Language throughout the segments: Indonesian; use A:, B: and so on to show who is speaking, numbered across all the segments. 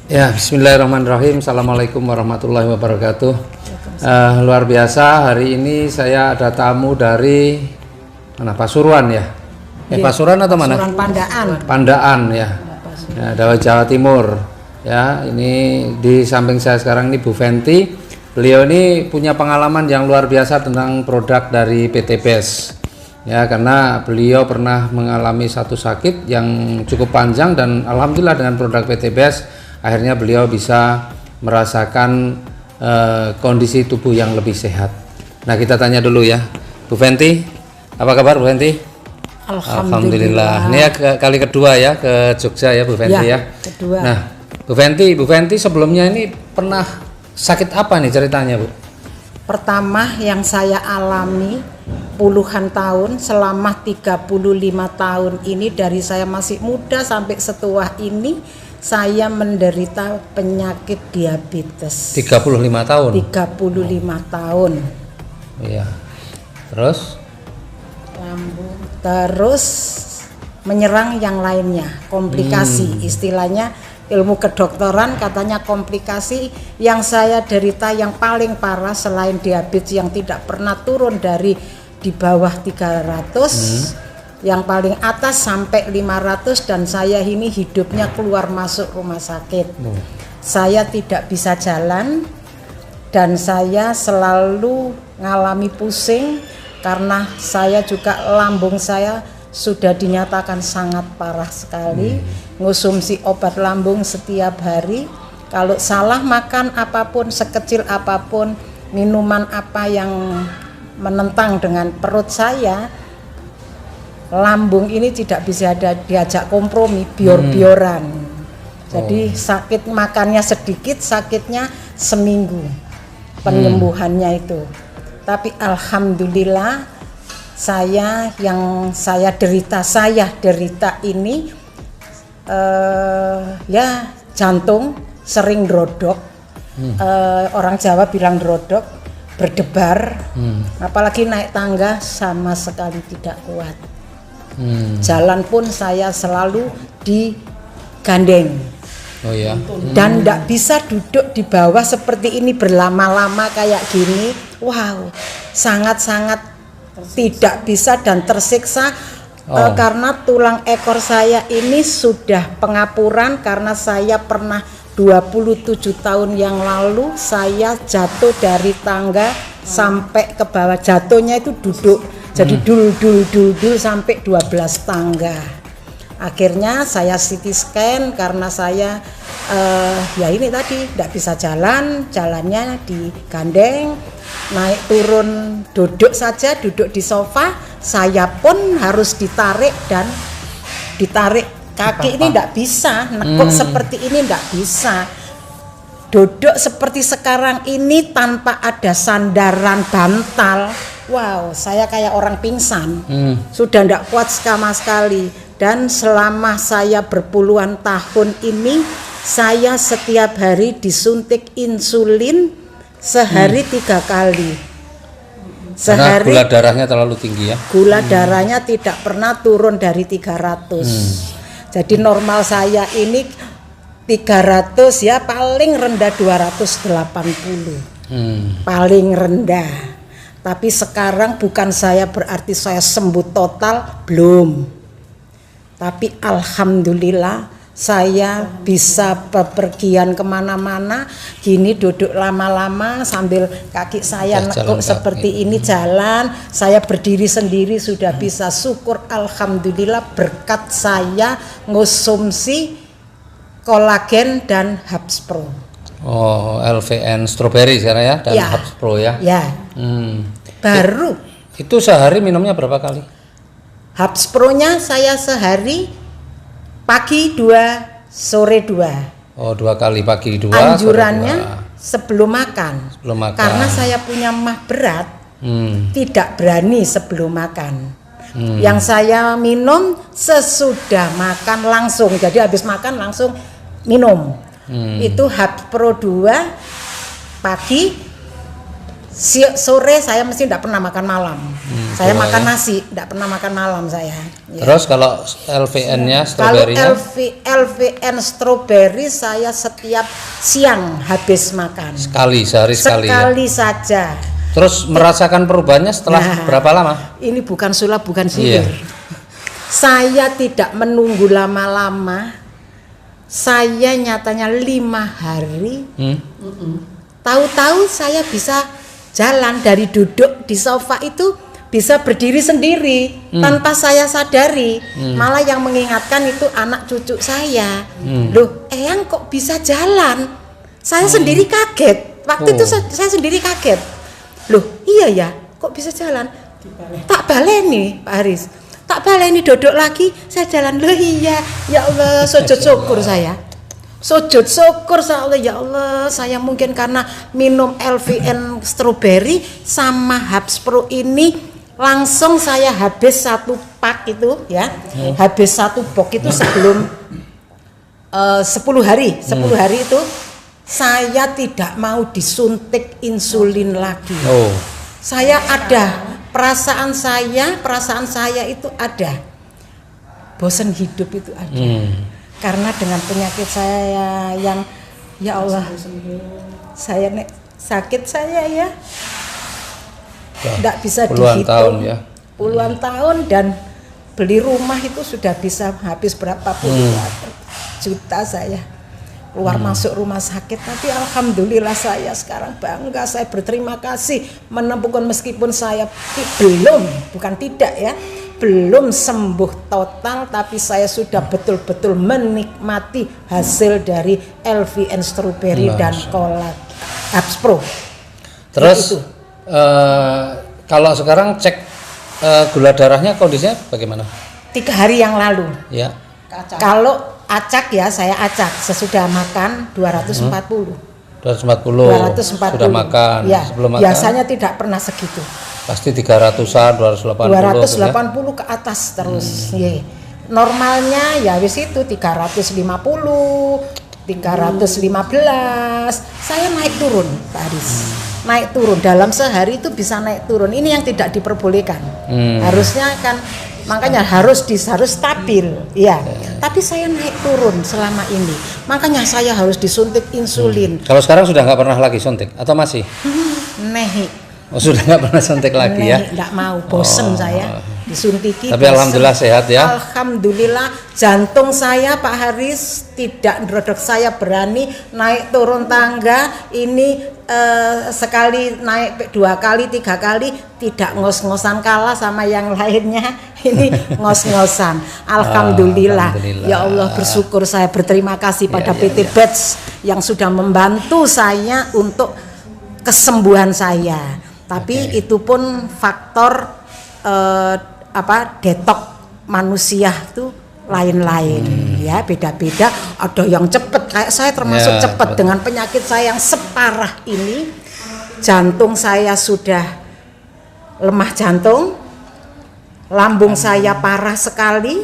A: Ya, bismillahirrahmanirrahim. Assalamualaikum warahmatullahi wabarakatuh. Luar biasa, hari ini saya ada tamu dari mana? Pasuruan ya? Pasuruan atau mana?
B: Pasuruan Pandaan.
A: Pandaan ya. Ya, dari Jawa Timur. Ya, ini di samping saya sekarang ini Bu Fenty. Beliau ini punya pengalaman yang luar biasa tentang produk dari PT BES. Ya, karena beliau pernah mengalami satu sakit yang cukup panjang dan alhamdulillah dengan produk PT BES akhirnya beliau bisa merasakan kondisi tubuh yang lebih sehat. Nah, kita tanya dulu ya, Bu Fenty, apa kabar Bu Fenty? Alhamdulillah. Ini ya kali kedua ya ke Jogja ya Bu Fenty ya.
B: Kedua.
A: Nah, Bu Fenty sebelumnya ini pernah sakit apa nih ceritanya Bu?
B: Pertama yang saya alami puluhan tahun, selama 35 tahun ini, dari saya masih muda sampai setua ini, saya menderita penyakit diabetes.
A: 35 tahun?
B: 35 tahun.
A: Iya. Terus?
B: Lambung. Terus menyerang yang lainnya, komplikasi. Istilahnya ilmu kedokteran katanya komplikasi yang saya derita yang paling parah selain diabetes yang tidak pernah turun dari di bawah 300. Yang paling atas sampai 500 dan saya ini hidupnya keluar masuk rumah sakit. Saya tidak bisa jalan dan saya selalu ngalami pusing karena saya juga lambung saya sudah dinyatakan sangat parah sekali. Ngonsumsi obat lambung setiap hari. Kalau salah makan apapun, sekecil apapun, minuman apa yang menentang dengan perut saya, lambung ini tidak bisa diajak kompromi, bior-bioran. Jadi sakit makannya sedikit, sakitnya seminggu penyembuhannya itu. Tapi alhamdulillah saya derita ini ya jantung sering drodok. Orang Jawa bilang drodok, berdebar. Apalagi naik tangga sama sekali tidak kuat. Jalan pun saya selalu digandeng.
A: Oh ya.
B: Dan tidak bisa duduk di bawah seperti ini berlama-lama kayak gini. Wow, sangat-sangat tidak bisa dan tersiksa karena tulang ekor saya ini sudah pengapuran karena saya pernah 27 tahun yang lalu saya jatuh dari tangga sampai ke bawah. Jatuhnya itu duduk. Jadi dul sampai 12 tangga. Akhirnya saya CT scan karena saya ya ini tadi tidak bisa jalan, jalannya digandeng, naik turun duduk saja, duduk di sofa, saya pun harus ditarik dan ditarik kaki ini tidak bisa, nekuk seperti ini tidak bisa. Duduk seperti sekarang ini tanpa ada sandaran bantal. Wow, saya kayak orang pingsan. Sudah tidak kuat sama sekali. Dan selama saya berpuluhan tahun ini, saya setiap hari disuntik insulin sehari 3 kali.
A: Karena gula darahnya terlalu tinggi ya? Gula
B: darahnya tidak pernah turun dari 300. Jadi normal saya ini 300 ya, paling rendah 280. Paling rendah. Tapi sekarang bukan saya berarti saya sembuh total, belum. Tapi alhamdulillah saya bisa bepergian kemana-mana, gini duduk lama-lama sambil kaki saya nekuk seperti ini jalan, saya berdiri sendiri sudah bisa. Syukur alhamdulillah berkat saya ngonsumsi kolagen dan Habs Pro.
A: Oh, LVN strawberry sekarang ya dan Habs Pro ya.
B: Ya. Baru.
A: Itu sehari minumnya berapa kali?
B: Habs Pro-nya saya sehari pagi 2, sore 2.
A: Oh, 2 kali pagi 2.
B: Anjurannya sebelum makan.
A: Sebelum makan.
B: Karena saya punya mah berat, tidak berani sebelum makan. Yang saya minum sesudah makan langsung. Jadi habis makan langsung minum. Itu Habs Pro 2 pagi sore saya mesti tidak pernah makan malam. Saya
A: coba
B: makan
A: ya.
B: nasi, tidak pernah makan malam saya. Ya.
A: Terus kalau LVN-nya,
B: Kalau
A: stroberinya?
B: LVN strawberry saya setiap siang habis makan.
A: Sehari sekali ya?
B: Sekali saja.
A: Terus merasakan perubahannya setelah berapa lama?
B: Ini bukan sulap, bukan
A: Iya.
B: sihir. Saya tidak menunggu lama-lama. Saya nyatanya 5 hari. Tahu-tahu saya bisa jalan dari duduk di sofa itu bisa berdiri sendiri tanpa saya sadari. Malah yang mengingatkan itu anak cucu saya. Loh, Eyang kok bisa jalan? Saya sendiri kaget. Waktu itu saya sendiri kaget. Loh, iya ya, kok bisa jalan? Tak baleni, Pak Haris. Tak baleni duduk lagi, saya jalan. Loh iya, ya Allah, sujud syukur saya. Sujud syukur Allah, ya Allah, saya mungkin karena minum LVN strawberry sama Habs Pro ini langsung saya habis 1 pak itu ya. Habis 1 box itu sebelum 10 hari itu saya tidak mau disuntik insulin lagi. Saya ada perasaan saya itu ada bosan hidup itu ada. Karena dengan penyakit saya yang ya Allah, saya sakit saya ya tidak bisa
A: puluhan
B: dihitung,
A: tahun ya.
B: Puluhan tahun, dan beli rumah itu sudah bisa habis berapa puluh juta saya keluar masuk rumah sakit. Tapi alhamdulillah saya sekarang bangga, saya berterima kasih menemukan meskipun saya belum sembuh total, tapi saya sudah betul-betul menikmati hasil dari LVN strawberry dan kolak Habs Pro.
A: Terus kalau sekarang cek gula darahnya kondisinya bagaimana?
B: 3 hari yang lalu.
A: Ya.
B: Kalau acak ya, saya acak sesudah makan 240.
A: 240 sudah makan.
B: Ya,
A: sebelum makan
B: biasanya tidak pernah segitu.
A: pasti 300-an, 280
B: ya? Ke atas terus. Normalnya ya wis itu 350, 315. Saya naik turun, Pak Aris. Naik turun dalam sehari itu bisa naik turun. Ini yang tidak diperbolehkan. Harusnya kan, makanya harus stabil. Ya. Tapi saya naik turun selama ini. Makanya saya harus disuntik insulin.
A: Kalau sekarang sudah nggak pernah lagi suntik atau masih?
B: Nehi.
A: Oh, sudah nggak pernah suntik lagi ya?
B: Nggak mau, bosen saya disuntiki.
A: Tapi alhamdulillah sehat ya?
B: Alhamdulillah, jantung saya Pak Haris tidak ndrodok, saya berani naik turun tangga ini sekali naik 2 kali 3 kali tidak ngos-ngosan kalah sama yang lainnya. Ini ngos-ngosan. Alhamdulillah. Ya Allah, bersyukur, saya berterima kasih pada PT Batch yang sudah membantu saya untuk kesembuhan saya. Tapi itu pun faktor detok manusia itu lain-lain ya, beda-beda. Ada yang cepat, kayak saya termasuk cepat dengan penyakit saya yang separah ini. Jantung saya sudah lemah jantung, lambung saya parah sekali,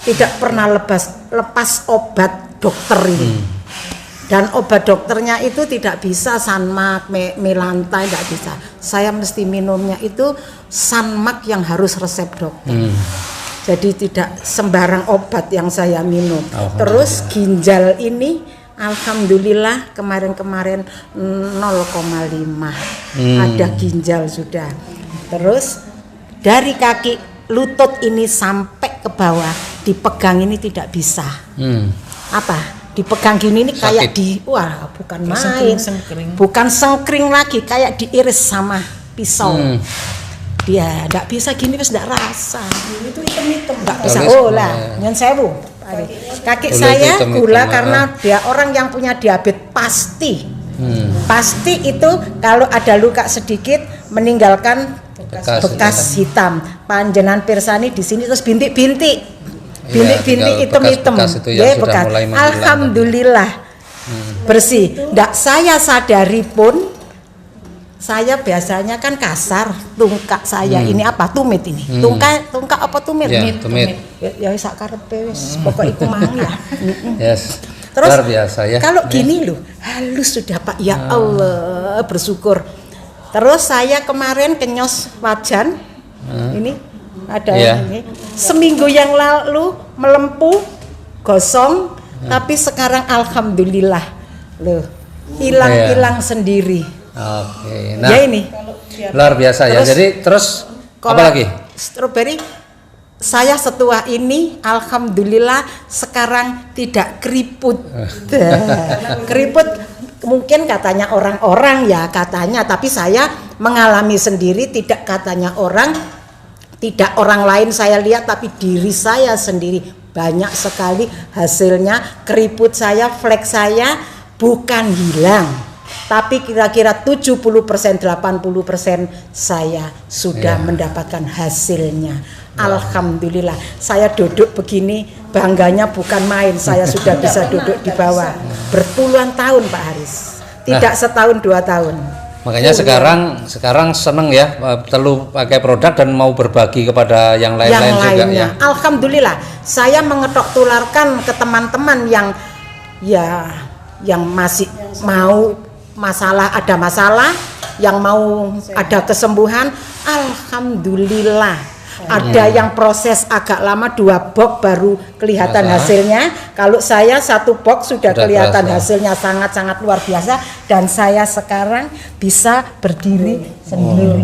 B: tidak pernah lepas obat dokter ini. Dan obat dokternya itu tidak bisa Sanmak, Melantai, tidak bisa. Saya mesti minumnya itu Sanmak yang harus resep dokter. Jadi tidak sembarang obat yang saya minum. Terus ginjal ini alhamdulillah kemarin-kemarin 0,5 ada ginjal sudah. Terus dari kaki lutut ini sampai ke bawah dipegang ini tidak bisa. Apa? Dipegang gini ini kayak bukan main, bukan sengkring lagi, kayak diiris sama pisau. Dia enggak bisa gini, wis enggak rasa. Itu hitam-hitam enggak bisa. Nyen sewu. Kaki saya gula karena dia orang yang punya diabetes pasti. Pasti itu kalau ada luka sedikit meninggalkan bekas hitam. Panjenengan pirsani di sini terus bintik-bintik. Bintik-bintik hitam-hitam, bekas. Alhamdulillah bersih. Ndak saya sadari pun, saya biasanya kan kasar tungkak saya ini apa tumit ini, tungkak apa tumit?
A: Tumit.
B: Ya sak karepe wis, pokok iku mang ya. Terus
A: luar biasa ya.
B: Kalau gini loh, halus sudah Pak. Ya Allah, bersyukur. Terus saya kemarin kenyos wajan, ini ada ini. Seminggu yang lalu melempuh, gosong, tapi sekarang alhamdulillah, loh, hilang sendiri.
A: Oke, nah
B: Ya ini.
A: luar biasa ya. Jadi terus apa lagi?
B: Stroberi, saya setua ini alhamdulillah sekarang tidak keriput. Keriput mungkin katanya orang-orang ya katanya, tapi saya mengalami sendiri, tidak katanya orang, tidak orang lain saya lihat, tapi diri saya sendiri banyak sekali hasilnya. Keriput saya, flek saya bukan hilang, tapi kira-kira 70%, 80% saya sudah mendapatkan hasilnya. Alhamdulillah, saya duduk begini bangganya bukan main. Saya sudah bisa duduk di bawah berpuluhan tahun Pak Haris, tidak setahun 2 tahun.
A: Makanya sekarang seneng ya perlu pakai produk dan mau berbagi kepada yang lain-lain juga ya.
B: Alhamdulillah, saya mengetok tularkan ke teman-teman yang masih mau ada masalah, yang mau ada kesembuhan. Alhamdulillah. Ada yang proses agak lama, 2 box baru kelihatan hasilnya. Kalau saya 1 box sudah kelihatan hasilnya, sangat-sangat luar biasa. Dan saya sekarang bisa berdiri sendiri.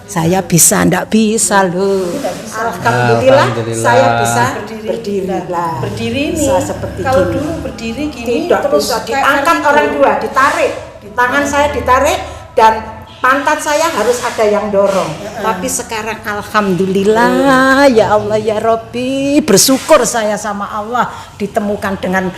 B: Saya bisa, ndak bisa loh. Alhamdulillah, saya bisa berdiri lah.
C: Berdiri
B: bisa
C: nih.
B: Seperti
C: Kalau
B: gini.
C: dulu berdiri gini
B: Tidak
C: terus
B: bisa diangkat orang 2, ditarik. Tangan saya ditarik dan pantat saya harus ada yang dorong. Tapi sekarang alhamdulillah, ya Allah ya Robbi, bersyukur saya sama Allah ditemukan dengan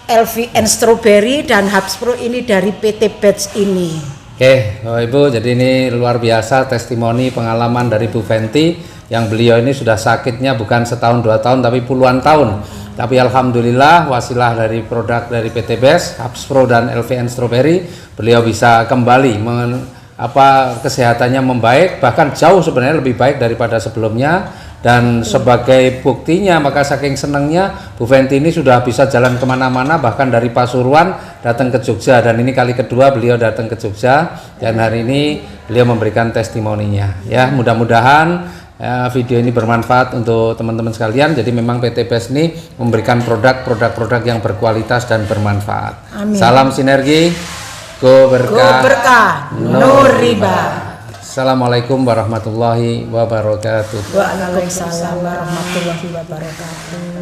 B: LVN Strawberry dan Herbs Pro ini dari PT Batch ini.
A: Oke, Bapak Ibu, jadi ini luar biasa testimoni pengalaman dari Bu Fenty yang beliau ini sudah sakitnya bukan setahun 2 tahun tapi puluhan tahun. Tapi alhamdulillah wasilah dari produk dari PT Batch, Herbs Pro dan LVN Strawberry, beliau bisa kembali kesehatannya membaik, bahkan jauh sebenarnya lebih baik daripada sebelumnya. Dan sebagai buktinya, maka saking senangnya Bu Fenty ini sudah bisa jalan kemana-mana, bahkan dari Pasuruan datang ke Jogja, dan ini kali kedua beliau datang ke Jogja dan hari ini beliau memberikan testimoninya. Ya, mudah-mudahan video ini bermanfaat untuk teman-teman sekalian. Jadi memang PT Batch ini memberikan produk-produk yang berkualitas dan bermanfaat. Amin. Salam sinergi. Go berkah, no riba. Assalamualaikum warahmatullahi wabarakatuh.
B: Waalaikumsalam warahmatullahi wabarakatuh.